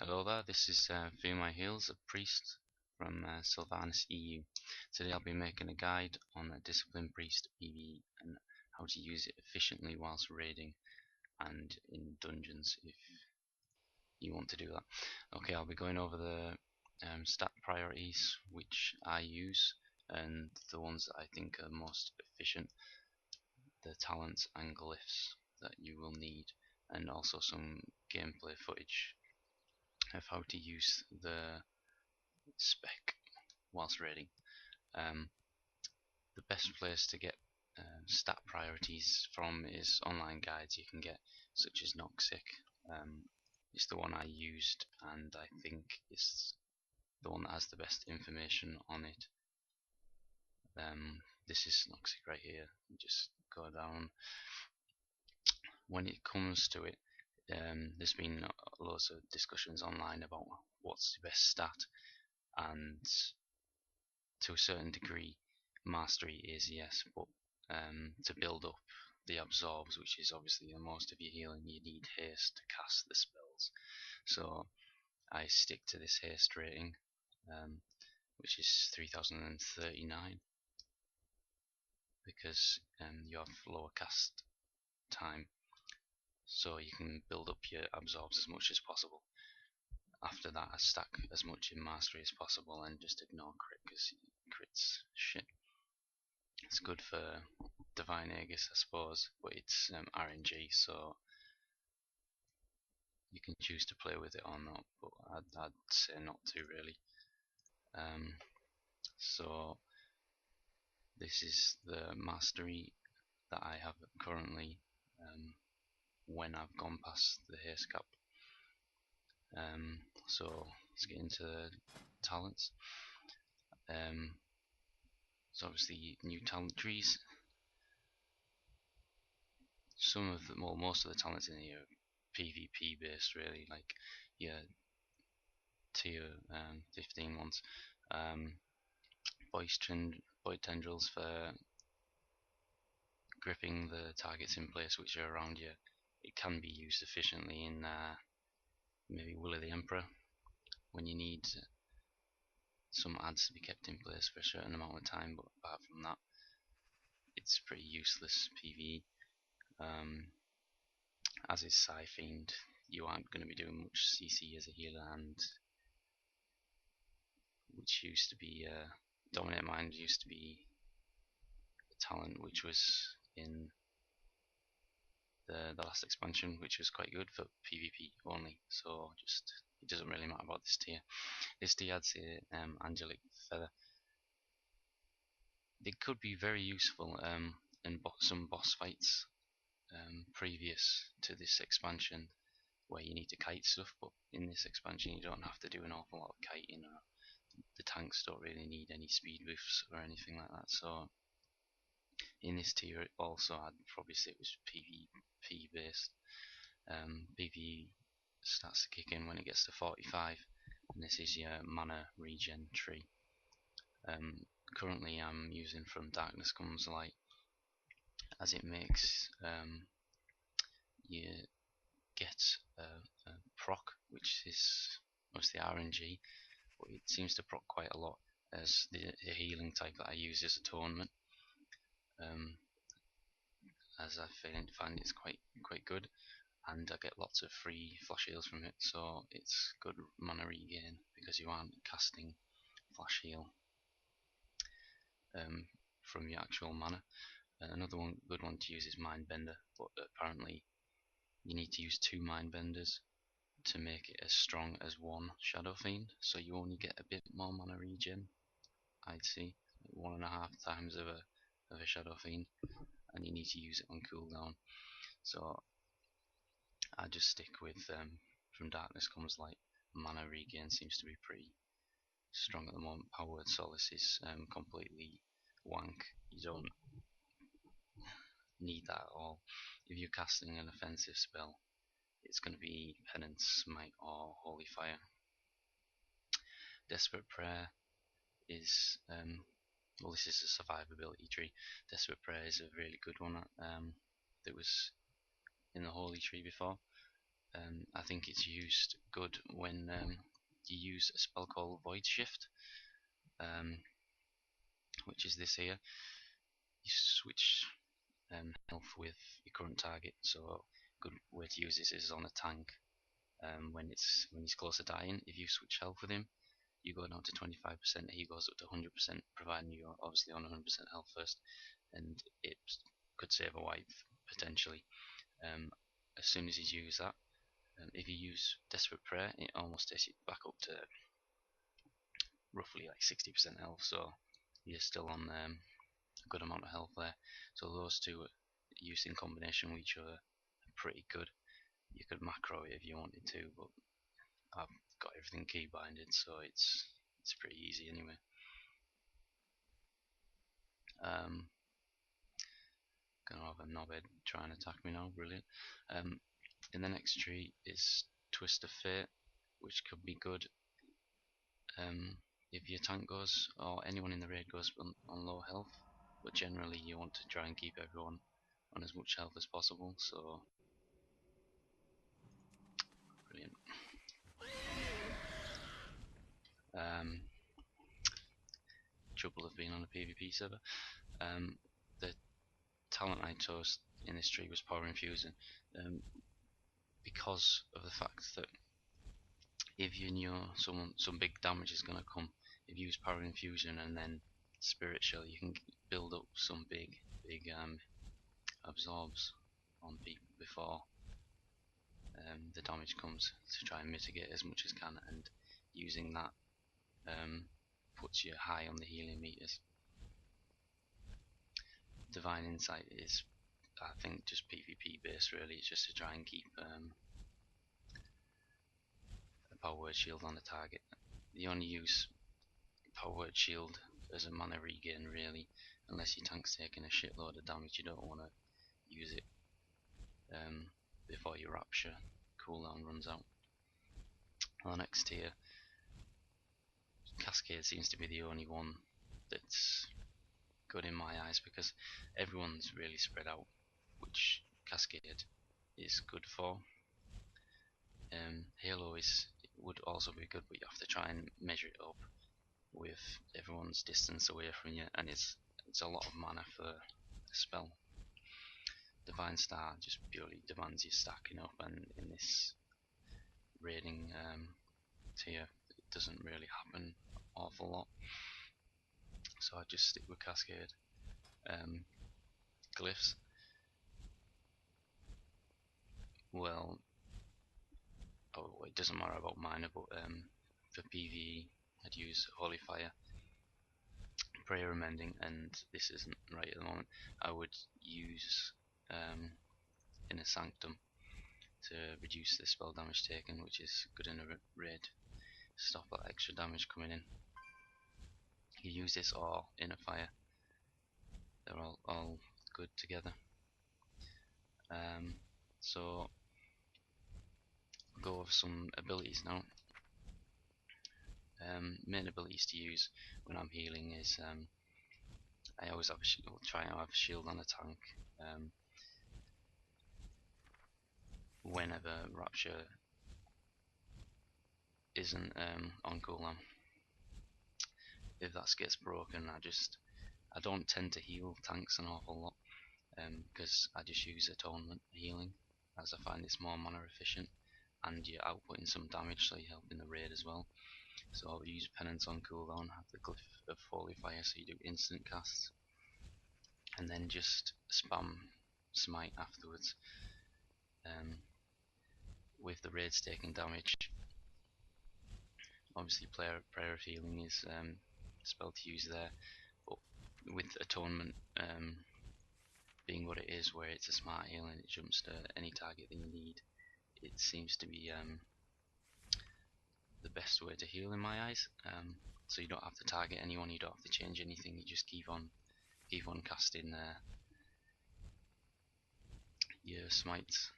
Hello there, this is Feel My Heals, a priest from Sylvanas EU. Today I'll be making a guide on a Discipline Priest PvE and how to use it efficiently whilst raiding and in dungeons if you want to do that. Okay, I'll be going over the stat priorities which I use and the ones that I think are most efficient, the talents and glyphs that you will need, and also some gameplay footage of how to use the spec whilst raiding. Um, the best place to get stat priorities from is online guides you can get, such as Noxic. It's the one I used, and I think it's the one that has the best information on it. This is Noxic right here. You just go down. When it comes to it, there's been loads of discussions online about what's the best stat, and to a certain degree mastery is, yes, but to build up the absorbs, which is obviously the most of your healing, you need haste to cast the spells. So I stick to this haste rating, which is 3039, because you have lower cast time, so you can build up your absorbs as much as possible. After that, I stack as much in mastery as possible and just ignore crit, because crit's shit. It's good for Divine Aegis, I suppose, but it's RNG, so you can choose to play with it or not, but I'd say not to, really. So this is the mastery that I have currently when I've gone past the haste cap. So let's get into the talents. So obviously new talent trees. Most of the talents in here are PvP based, really, like your tier 15 ones. Void tendrils for gripping the targets in place which are around you. It can be used efficiently in maybe Will of the Emperor, when you need some ads to be kept in place for a certain amount of time, but apart from that, it's pretty useless PvE. As is Fiend, you aren't going to be doing much CC as a healer, and which used to be Dominate Mind used to be a talent which was in the last expansion, which was quite good for PvP only. So just it doesn't really matter about this tier. This tier adds Angelic Feather. They could be very useful in some boss fights previous to this expansion, where you need to kite stuff, but in this expansion you don't have to do an awful lot of kiting. The tanks don't really need any speed boosts or anything like that. So in this tier also I'd probably say it was PvP based. PvE starts to kick in when it gets to 45, and this is your mana regen tree. Currently I'm using From Darkness Comes Light, as it makes you get a proc, which is mostly RNG, but it seems to proc quite a lot, as the healing type that I use is Atonement, as I find it's quite good, and I get lots of free flash heals from it, so it's good mana regain because you aren't casting flash heal from your actual mana. Another good one to use is Mindbender, but apparently you need to use 2 Mindbenders to make it as strong as 1 Shadow Fiend, so you only get a bit more mana regen, I'd say, like 1.5 times of a Shadow Fiend, and you need to use it on cooldown. So I just stick with From Darkness Comes Light. Mana regain seems to be pretty strong at the moment. Powered Solace is completely wank. You don't need that at all. If you're casting an offensive spell, it's going to be Penance, Smite, or Holy Fire. Desperate Prayer is well, this is a survivability tree. Desperate Prayer is a really good one that was in the Holy Tree before. I think it's used good when you use a spell called Void Shift, um, which is this here. You switch health with your current target, so a good way to use this is on a tank. When he's close to dying, if you switch health with him, you go down to 25%, he goes up to 100%, providing you're obviously on 100% health first, and it could save a wipe potentially. As soon as you use that, if you use Desperate Prayer, it almost takes you back up to roughly like 60% health, so you're still on a good amount of health there. So those two used in combination with each other are pretty good. You could macro it if you wanted to, but I've got everything key binded, so it's pretty easy anyway. Gonna have a knobhead try and attack me now, brilliant. In the next tree is Twist of Fate, which could be good if your tank goes, or anyone in the raid goes on low health, but generally you want to try and keep everyone on as much health as possible, so brilliant. Trouble of being on a PvP server. The talent I chose in this tree was Power Infusing, because of the fact that if you knew some big damage is going to come, if you use Power Infusion and then Spirit Shell, you can build up some big absorbs on people before the damage comes, to try and mitigate as much as can, and using that puts you high on the healing meters. Divine Insight is, I think, just PvP based really. It's just to try and keep a Power Word Shield on the target. You only use Power Word Shield as a mana regain really, unless your tank's taking a shitload of damage. You don't want to use it before your Rapture cooldown runs out. On the next tier, Cascade seems to be the only one that's good in my eyes, because everyone's really spread out, which Cascade is good for. Halo would also be good, but you have to try and measure it up with everyone's distance away from you, and it's a lot of mana for a spell. Divine Star just purely demands you stacking up, and in this raiding tier it doesn't really happen an awful lot, so I just stick with Cascade. Glyphs, well, it doesn't matter about minor, but for PvE I'd use Holy Fire, Prayer Amending, and this isn't right at the moment. I would use Inner Sanctum to reduce the spell damage taken, which is good in a raid, stop that extra damage coming in. You use this or Inner Fire, they're all good together. So I'll go over some abilities now. Main abilities to use when I'm healing is I always have try and have a shield on a tank. Whenever Rapture isn't on cooldown, if that gets broken, I don't tend to heal tanks an awful lot, because I just use Atonement healing, as I find it's more mana efficient, and you're outputting some damage, so you're helping the raid as well. So I'll use Penance on cooldown, have the Glyph of Holy Fire, so you do instant casts, and then just spam Smite afterwards. With the raids taking damage, obviously Prayer of Healing is a spell to use there, but with Atonement being what it is, where it's a smart heal and it jumps to any target that you need, it seems to be the best way to heal in my eyes. So you don't have to target anyone, you don't have to change anything, you just keep on casting your smites.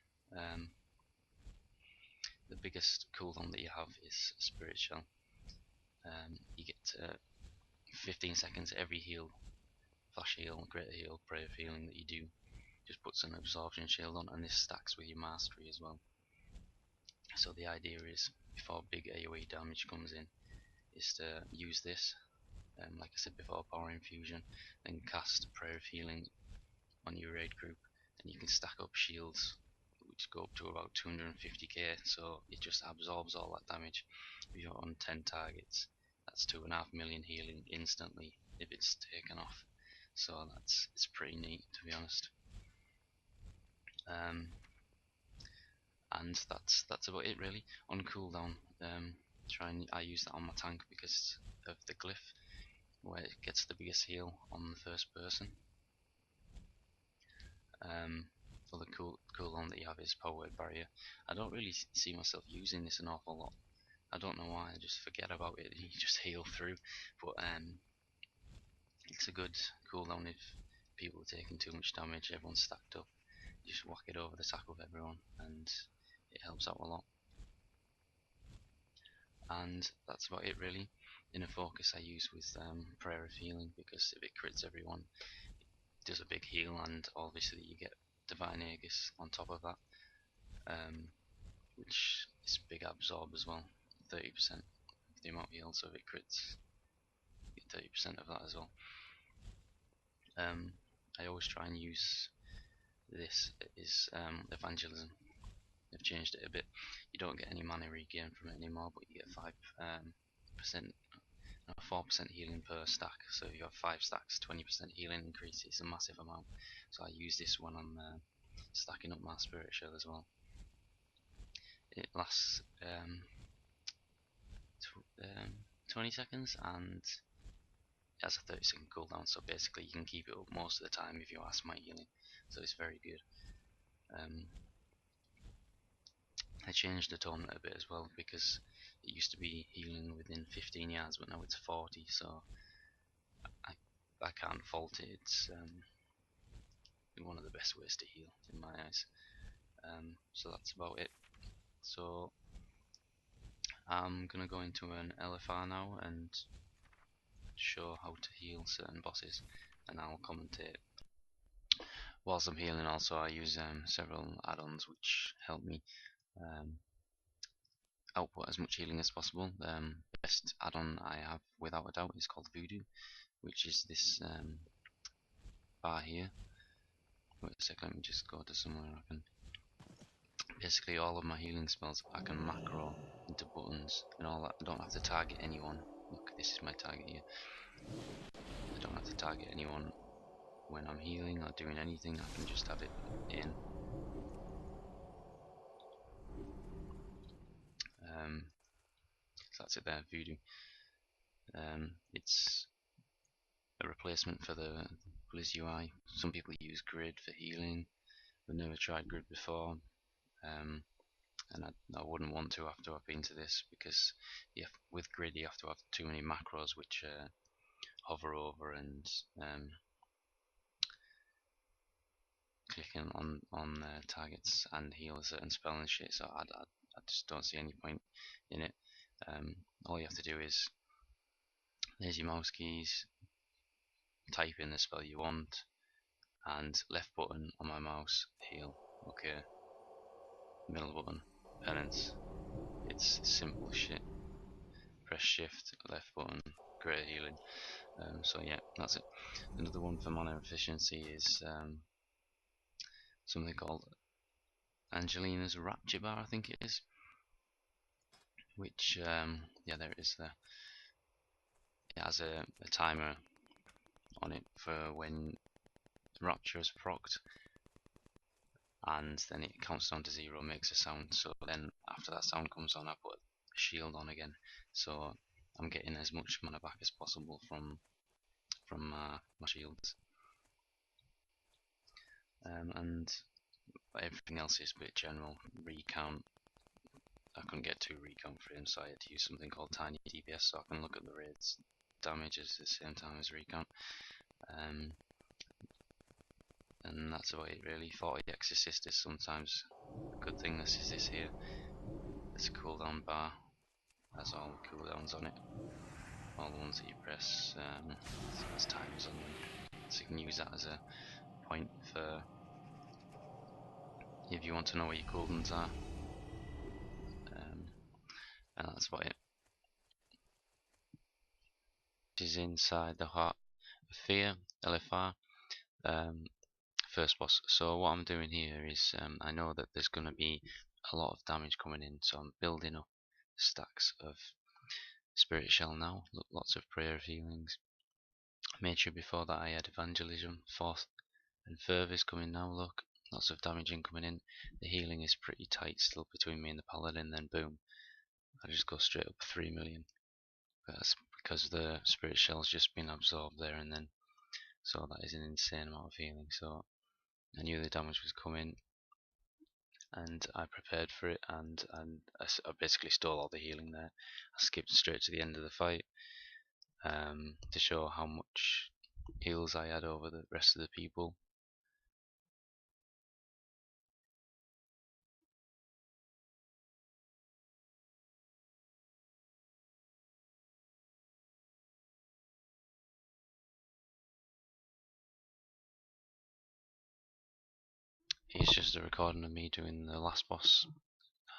The biggest cooldown that you have is Spirit Shell. You get 15 seconds every heal, flash heal, greater heal, prayer healing that you do, just puts an absorption shield on, and this stacks with your mastery as well. So the idea is, before big AoE damage comes in, is to use this, like I said before, power infusion, then cast prayer of healing on your raid group, and you can stack up shields which go up to about 250k, so it just absorbs all that damage. If you're on 10 targets, that's 2.5 million healing instantly if it's taken off. So it's pretty neat, to be honest. And that's about it really. On cooldown, I use that on my tank because of the glyph, where it gets the biggest heal on the first person. Other cooldown that you have is power wave barrier. I don't really see myself using this an awful lot. I don't know why, I just forget about it and you just heal through. But it's a good cooldown if people are taking too much damage, everyone's stacked up. You just whack it over the top of everyone and it helps out a lot. And that's about it really. In a focus I use with prayer of healing, because if it crits everyone, it does a big heal, and obviously you get divine Aegis on top of that, which is big absorb as well, 30% of the amount of heal, so if it crits, you get 30% of that as well. I always try and use this is evangelism. They've changed it a bit. You don't get any mana regain from it anymore, but you get 4% healing per stack. So if you have 5 stacks, 20% healing increase. It's a massive amount. So I use this when I'm stacking up my spirit shell as well. It lasts 20 seconds and it has a 30-second cooldown. So basically you can keep it up most of the time if you ask my healing. So it's very good. I changed the tournament a bit as well, because it used to be healing within 15 yards, but now it's 40, so I can't fault it. It's one of the best ways to heal in my eyes. So that's about it. So I'm gonna go into an LFR now and show how to heal certain bosses, and I'll commentate. Whilst I'm healing also I use several add-ons which help me output as much healing as possible. The best add-on I have without a doubt is called Voodoo, which is this bar here. Wait a second, let me just go to somewhere I can. Basically all of my healing spells I can macro into buttons and all that. I don't have to target anyone. Look, this is my target here. I don't have to target anyone when I'm healing or doing anything. I can just have it in. So that's it there, Voodoo. It's a replacement for the Blizz UI. Some people use Grid for healing. I've never tried Grid before, and I wouldn't want to after I've been to this, because with Grid you have to have too many macros which hover over and clicking on targets and heal a certain spell and shit. So I just don't see any point in it. All you have to do is, there's your mouse keys, type in the spell you want, and left button on my mouse, heal. Okay. Middle button, penance. It's simple shit. Press shift, left button, great healing. So yeah, that's it. Another one for mana efficiency is something called Angelina's Rapture Bar, I think it is. Which, yeah, there it is there. It has a timer on it for when Rapture is procced, and then it counts down to 0, makes a sound. So then after that sound comes on, I put a shield on again. So I'm getting as much mana back as possible from my shields. And everything else is a bit general. Recount, I couldn't get 2 recount frames, so I had to use something called Tiny DPS, so I can look at the raids damages at the same time as recount. And that's about it really. 40 Exorcist is sometimes a good thing. This is this here. It's a cooldown bar. Has all the cooldowns on it. All the ones that you press, there's timers on them. So you can use that as a point for if you want to know where your cooldowns are. that's about it. This is inside the Heart of Fear, LFR, first boss. So what I'm doing here is, I know that there's going to be a lot of damage coming in, so I'm building up stacks of Spirit Shell now. Look, lots of prayer of healings. Made sure before that I had Evangelism, fourth and furthest coming now. Look, lots of damage incoming in. The healing is pretty tight still between me and the Paladin, then boom, I just go straight up 3 million. That's because the Spirit Shell's just been absorbed there and then. So that is an insane amount of healing. So I knew the damage was coming and I prepared for it, and I basically stole all the healing there. I skipped straight to the end of the fight to show how much heals I had over the rest of the people. Here's just a recording of me doing the last boss,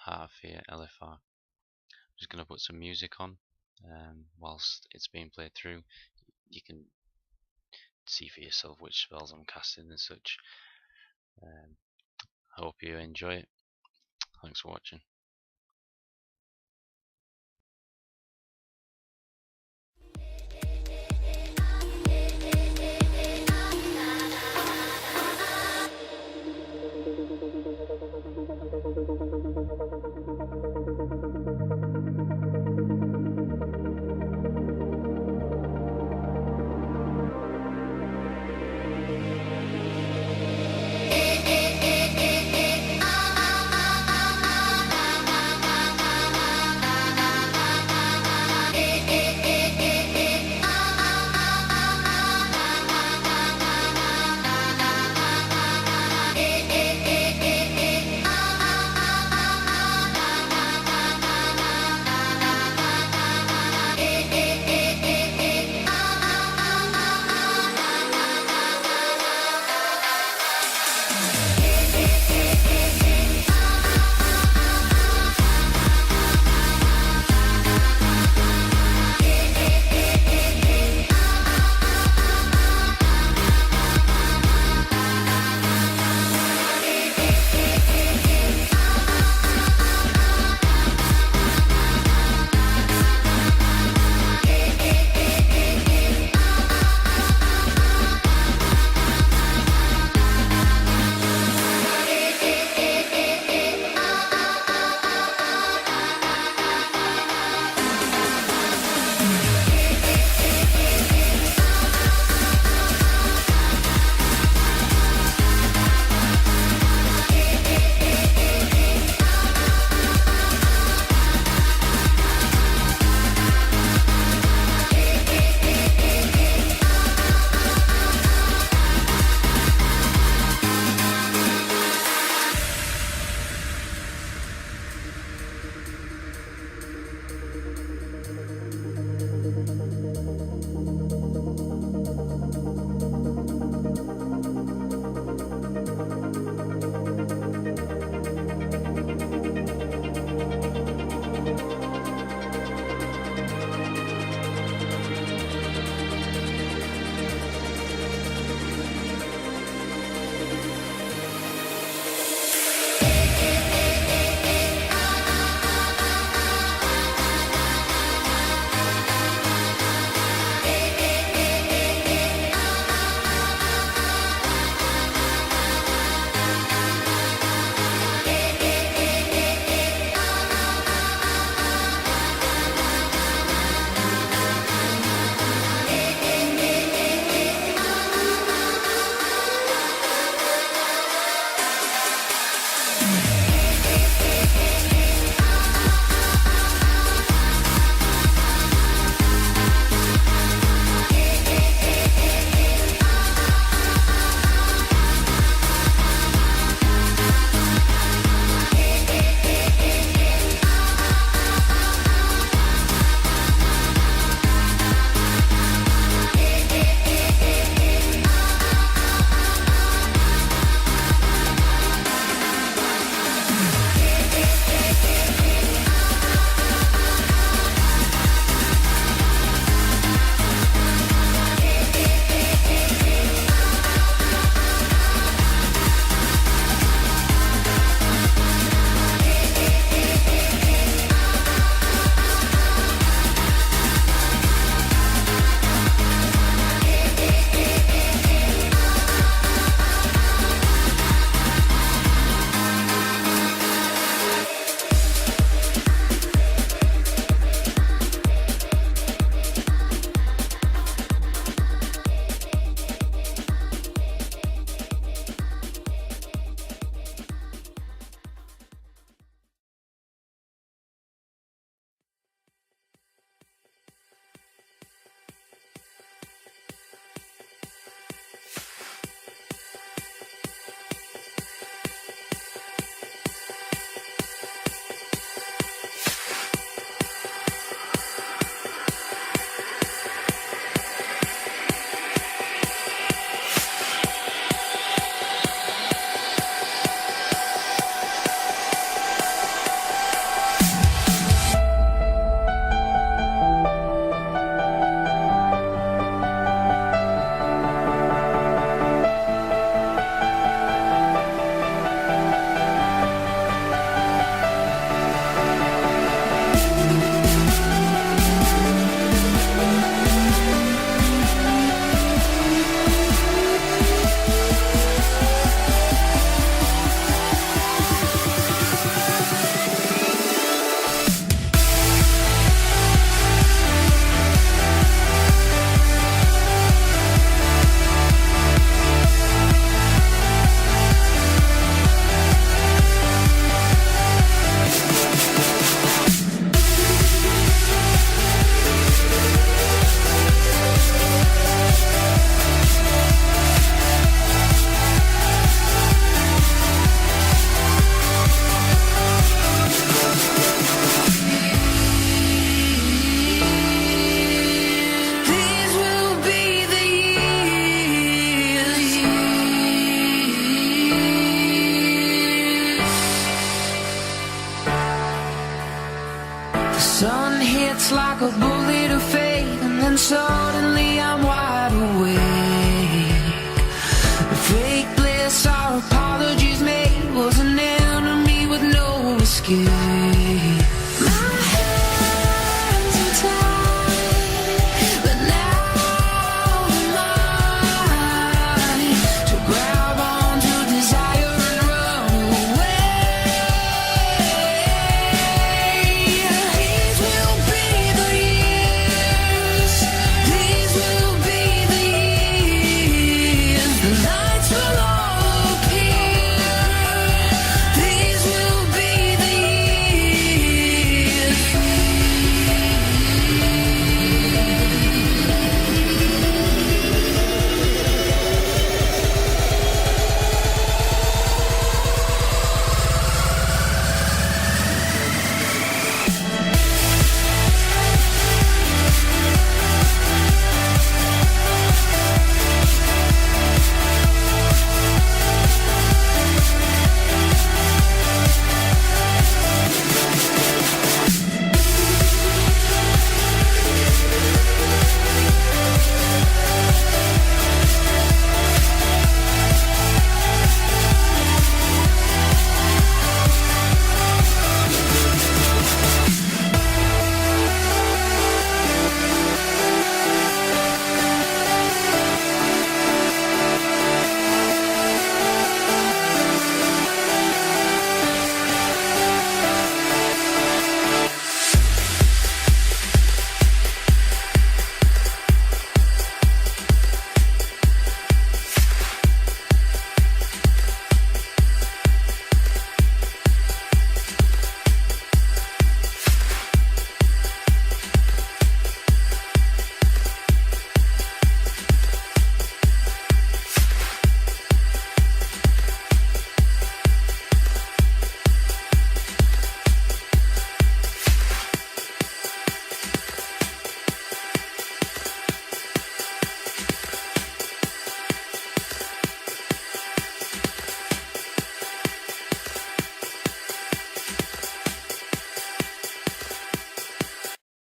Heart of Fear, LFR. I'm just going to put some music on whilst it's being played through. You can see for yourself which spells I'm casting and such. I hope you enjoy it. Thanks for watching. it's like a bullet of fate, and then suddenly I'm wide awake. Fake bliss, our apologies made, was an enemy with no escape. My hands are tied, but now mine to grab onto desire and run away. These will be the years. These will be the years. The lights will all appear. These will be the years.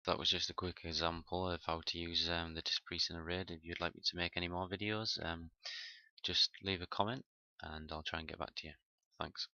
That was just a quick example of how to use the Disc Priest in a raid. If you'd like me to make any more videos, just leave a comment and I'll try and get back to you. Thanks.